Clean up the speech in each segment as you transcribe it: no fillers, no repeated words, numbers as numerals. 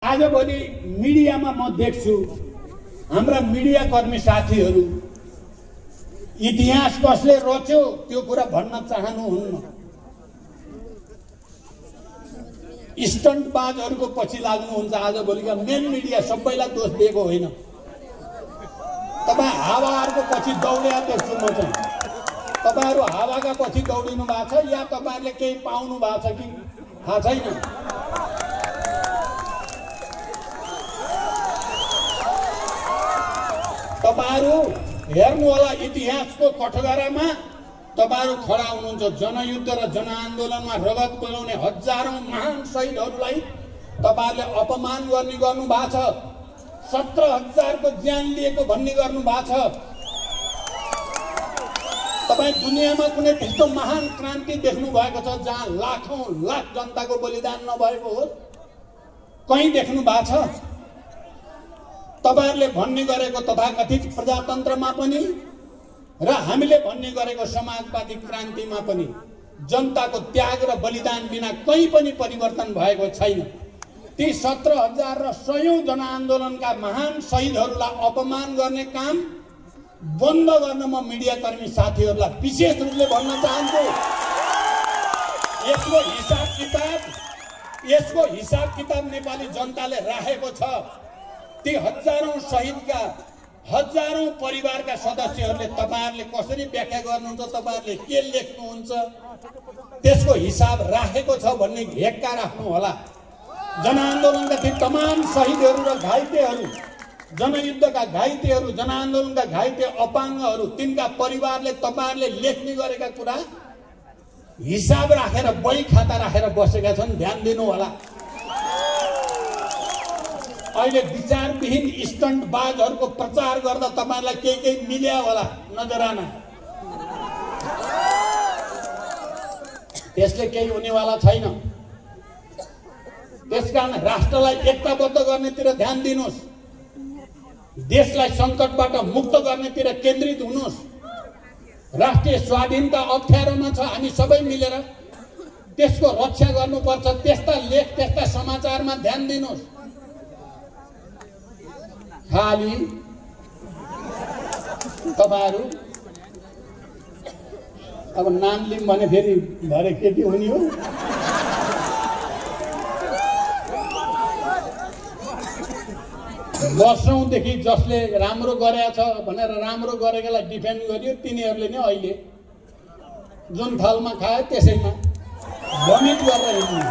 आजभोलि मिडियामा म देख्छु हाम्रा मिडिया कर्मी साथीहरू इतिहास कसले रच्यो त्यो कुरा भन्न चाहनुहुन्न। स्टन्टबाजहरूको पछि लाग्नुहुन्छ। आजभोलिका मेन मिडिया सबैलाई दोष दिएको होइन। तपाईँ हावाहरूको पछि दौड्या देख्छु म चाहिँ। तपाईहरु हावाका पछि दौडिनु भएको छ या तपाईहरुले केही पाउनु भएको छ कि थाहा छैन। तपाईहरु हेर्नु होला इतिहासको कठघरामा तपाईहरु खडा हुनुहुन्छ। जनयुद्ध र जनआन्दोलनमा रगत बगाउने हजारौं महान शहीदहरूलाई तपाईहरुले अपमान गर्नु भएको छ। 17,000 को ज्यान लिएको भन्ने गर्नु भएको छ। तपाई दुनियामा कुनै त्यस्तो महान क्रान्ति देख्नु भएको छ जहाँ लाखौं लाख जनताको बलिदान नभएको हो? कहीं देख्नु भएको छ? तपाईहरुले भन्ने गरेको तथाकथित प्रजातन्त्रमा पनि र हामीले भन्ने गरेको समाजवादी क्रान्तिमा पनि जनताको त्याग र बलिदान बिना कहीं पनि परिवर्तन भएको छैन। ती 17,000 र सयौं जनआन्दोलनका महान शहीदहरूलाई अपमान गर्ने काम बन्द गर्न म मिडिया कर्मी साथीहरूलाई विशेष रूपले भन्न चाहन्छु। यसको हिसाब किताब नेपाली जनताले राखेको छ। ती हजारौं शहीदका हजारौं परिवारका सदस्यहरूले तपाईहरुले कसरी व्याख्या गर्नुहुन्छ, तपाईहरुले के लेख्नुहुन्छ, त्यसको हिसाब राखेको छ भन्ने हेक्का राख्नु होला। जनआन्दोलनका ती तमाम शहीदहरू र घाइतेहरू, जनयुद्धका घाइतेहरू, जनआन्दोलनका घाइते अपाङ्गहरू, तिनका परिवारले तपाईहरुले लेख्ने गरेका कुरा हिसाब राखेर बही खाता राखेर बसेका छन्। ध्यान दिनु होला। अहिले विचारविहीन स्टन्टबाजहरूको प्रचार गर्दा तपाईहरुलाई केही मिल्या होला नजराना। त्यसले केही हुनेवाला छैन। त्यसकारण राष्ट्रलाई एकताबद्ध गर्नेतिर ध्यान दिनुहोस्। देशलाई संकटबाट मुक्त गर्नेतिर केन्द्रित हुनुहोस्। राष्ट्रिय स्वाधीनता अप्ठ्यारोमा छ। हामी सबै मिलेर त्यसको रक्षा गर्नुपर्छ। त्यस्ता लेख, त्यस्ता समाचारमा ध्यान दिनुहोस्। खाली तपाईहरु अब नाम लिम भने फेरि भरे केटी हुने हो। वर्षौंदेखि जसले राम्रो गरेको छ भनेर राम्रो गरेकोलाई डिफेन्ड गरियो तिनीहरूले नै अहिले जुन थालमा खायो त्यसैमा भमिट गरेर हिँड्नु।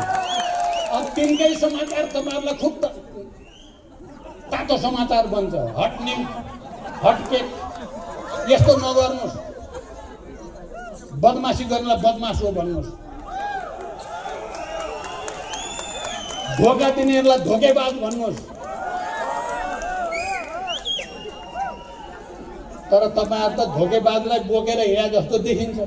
अब तिनकै समाचार तपाईहरुलाई खुब तातो समाचार बन्छ। हट न्यूज, हट केक यस्तो नगर्नुहोस्। बदमासी गर्नलाई बदमास हो भन्नुहोस्। धोका दिनेहरूलाई धोकेबाज भन्नुहोस्। तर तपाईहरु त धोकेबाजलाई बोकेर हिँडे जस्तो देखिन्छ।